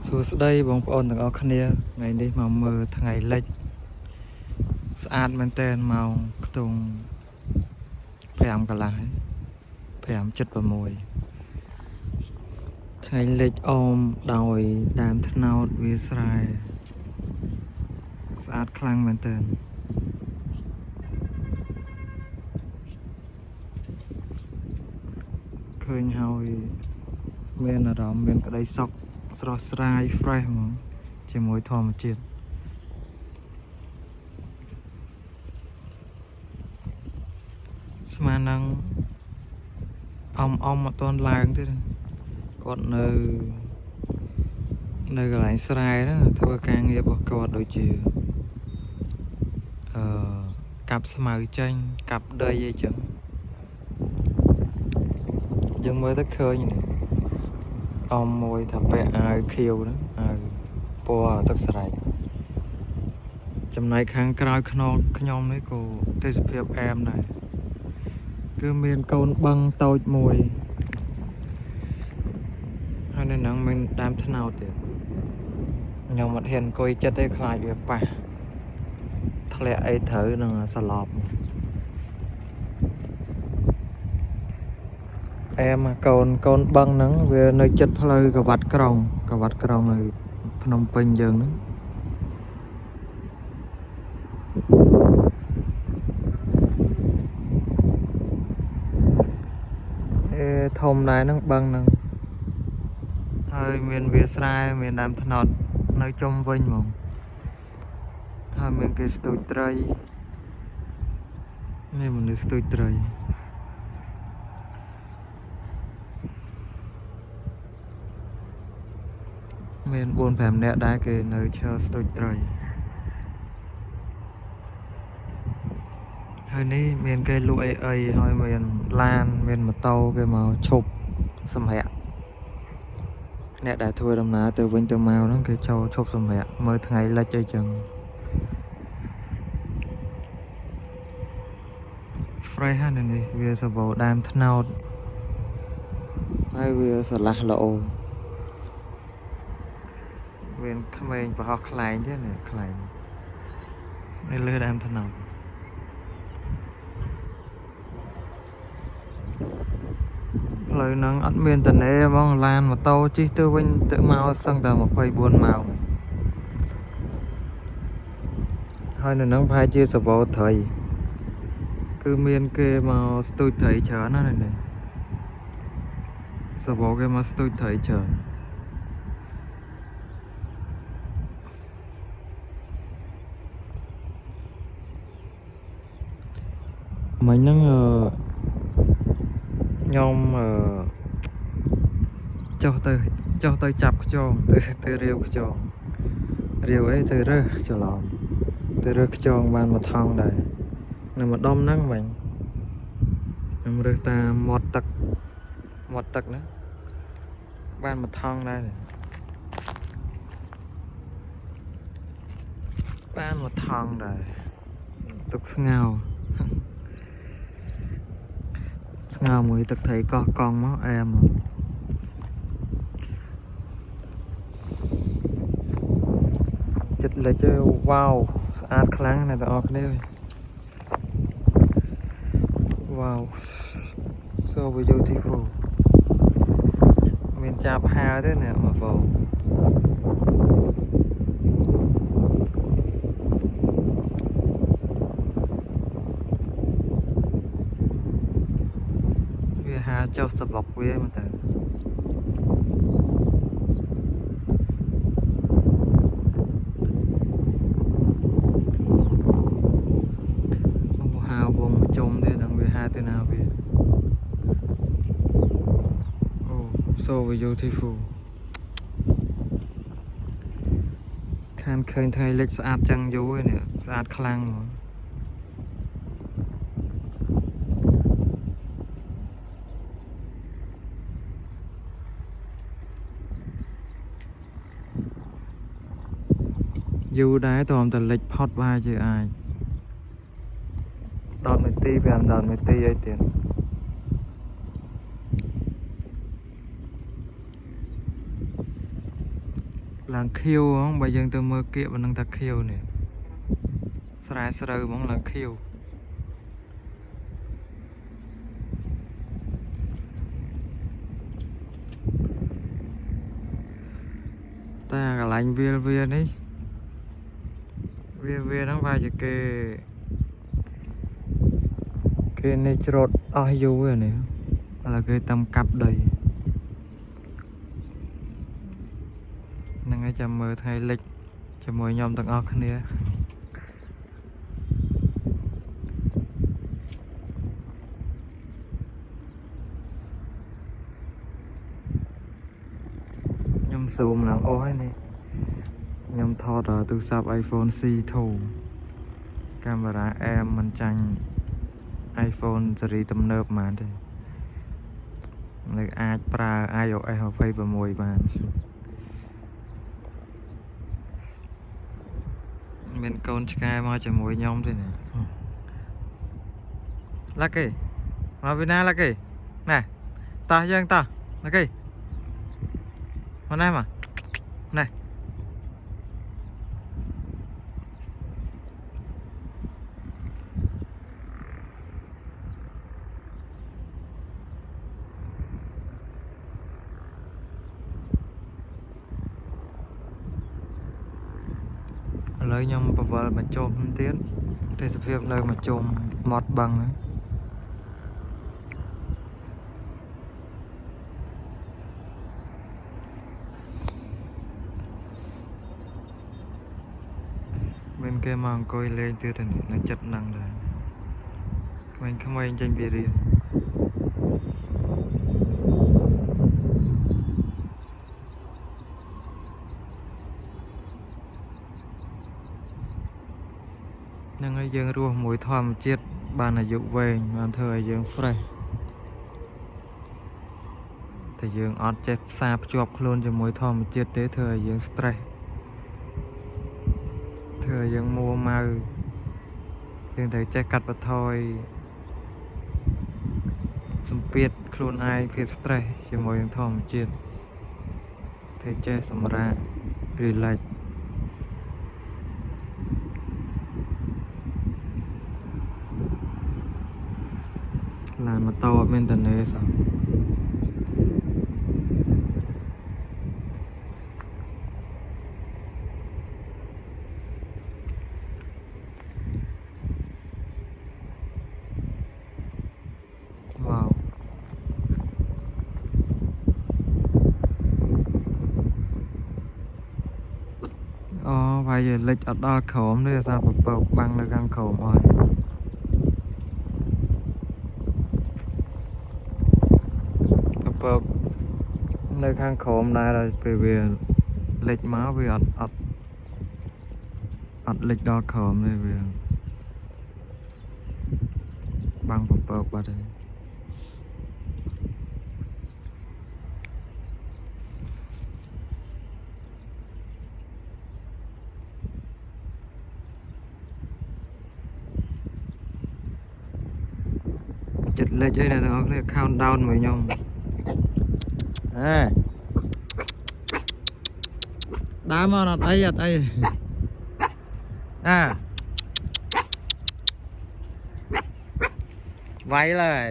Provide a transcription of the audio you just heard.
សួស្តីបងប្អូនទាំងអស់គ្នាថ្ងៃនេះមកមើលថ្ងៃលិចស្អាតមែនតើម៉ោងខ្ទង់5កន្លះ5:76ថ្ងៃលិចអមដោយដើមត្នោតវាស្រែស្អាតខ្លាំងមែនតើឃើញហើយមានអារម្មណ៍មានក្តីសុខស្រស់ស្រាយ fresh ហ្មងជាមួយធម្មជាតិស្មាននឹងអមអត់ទាន់ឡើងទេគាត់នៅកន្លែងស្រែហ្នឹងធ្វើការងាររបស់គាត់ដូចជាកាប់ស្មៅចេញកាប់ដីអីចឹងយើងមើលទៅឃើញអមមួយថាពាក់អាវខៀវហ្នឹងអាវពណ៌ទឹកស្រែកចំណែកខាងក្រោយខ្នងខ្ញុំនេះក៏ទេសភាពអែមដែរគឺមានកូនបឹងតូចមួយហើយនៅហ្នឹងមានដើមត្នោតទៀតខ្ញុំអត់ហ៊ានអង្គុយចិត្តទេខ្លាចវាប៉ះធ្លាក់អីត្រូវនឹងសឡប់អែមកូនបឹងហ្នឹងវានៅចិត្តផ្លូវកវ៉ាត់ក្រុងនៅភ្នំពេញយើងហ្នឹងធំដែរហ្នឹងបឹងហ្នឹងហើយមានវាស្រែមានដើមត្នោតនៅជុំវិញហ្មងហើយមានគេស្ទូចត្រីនេះមនុស្សស្ទូចត្រីមាន 4-5 នាក់ដែរគេនៅឈើស្ទូចត្រីហើយនេះមានគេលក់អីហើយមានឡានមានម៉ូតូគេមកឈប់សម្រាប់អ្នកដែលធ្វើដំណើរទៅវិញទៅមកហ្នឹងគេចូលឈប់សម្រាប់មើលថ្ងៃលិចអីចឹង fresh ហ្នឹងនេះវាសបោដើមត្នោតហើយវាស្រឡះល្អមានក្មេងប្រហោះខ្លែងទេនេះខ្លែងនៅលើដើមត្នោតផ្លូវហ្នឹងអត់មានតនេហ្មងឡានម៉ូតូជិះទៅវិញទៅមកសឹងតែ24ម៉ោងហើយនៅហ្នឹងប្រហែលជាសបោត្រីគឺមានគេមកស្ទូចត្រីច្រើនណាស់នេះសបោគេមកស្ទូចត្រីច្រើនមិញហ្នឹងខ្ញុំចុះទៅចាប់ខ្យងទៅរាវខ្យងរាវអីទៅរើសច្រឡំទៅរើសខ្យងបានមួយថងដែរនៅម្ដុំហ្នឹងមិញខ្ញុំរើសតាមមាត់ទឹកហ្នឹងបានមួយថងដែរបានមួយថងដែរទុកស្ងោមួយទឹកត្រីកោះកង់មកអែមចិត្តលេចវ៉ាវស្អាតខ្លាំងណាស់បងប្អូនគ្នាវ៉ាវ so beautiful មានចាប់ហាលទេណាបងប្អូនវាហាលចុះសបុកវាមកទៅទៅណាវា so beautiful ខានឃើញថ្ងៃលិចស្អាតចឹងយូរហើយនេះស្អាតខ្លាំងយូរដែរតោះតែលិចផុតវាជាអាច10 នាទី5 10 នាទីអីទៀត ឡើងខៀវហ្មងបើយើងទៅមើលគៀកមិននឹងថាខៀវនេះស្រែស្រូវហ្មងឡើងខៀវតែកន្លែងវានេះវាហ្នឹងវាជាគេនេះច្រូតអស់យូរហើយនេះឥឡូវគេតាមកាប់ដីហ្នឹងហើយចាំមើលថ្ងៃលិចជាមួយខ្ញុំទាំងអស់គ្នាខ្ញុំស៊ូមឡើងអស់ហើយនេះខ្ញុំថតទូរស័ព្ទ iPhone C2 កាមេរ៉ាអែមមិនចាញ់ iPhone ស៊េរីទំនើបហ្មងទេនៅអាចប្រើ iOS 26បានមានកូនឆ្កែមកជាមួយខ្ញុំទេណាឡាក់គេមកពីណាឡាក់គេណែតោះយើងតោះឡាក់គេមកណែមកណែឥឡូវខ្ញុំបវល់មកជុំទៀតទេសភាពនៅមកជុំមាត់បឹងហ្នឹងមានគេមកអង្គុយលេងទៀតនៅចិត្តហ្នឹងដែរក្មេងៗចេញពីរៀនហ្នឹងហើយយើងរស់មួយធម្មជាតិបានអាយុវែងបានធ្វើឲ្យយើង fresh តែយើងអត់ចេះផ្សារភ្ជាប់ខ្លួនជាមួយធម្មជាតិទេធ្វើឲ្យយើង stress ធ្វើឲ្យយើងមួម៉ៅយើងត្រូវចេះកាត់បន្ថយសម្ពាធខ្លួនឯងភាព stress ជាមួយនឹងធម្មជាតិត្រូវចេះសម្រាក relaxឡានម៉ូតូអត់មានតនេសោះវ៉ាវអូវាយលិចអត់ដល់ក្រោមទេអាសាពពកបាំងនៅខាងក្រោមអស់ពកនៅខាងក្រោមដែរពេលវាលិចមកវាអត់លិចដល់ក្រោមទេវាបាំងពពកបាត់ហើយចិត្តលិចអីអ្នកទាំងអស់គ្នា count down មួយខ្ញុំដើរមកអត់អីវាយឡើយ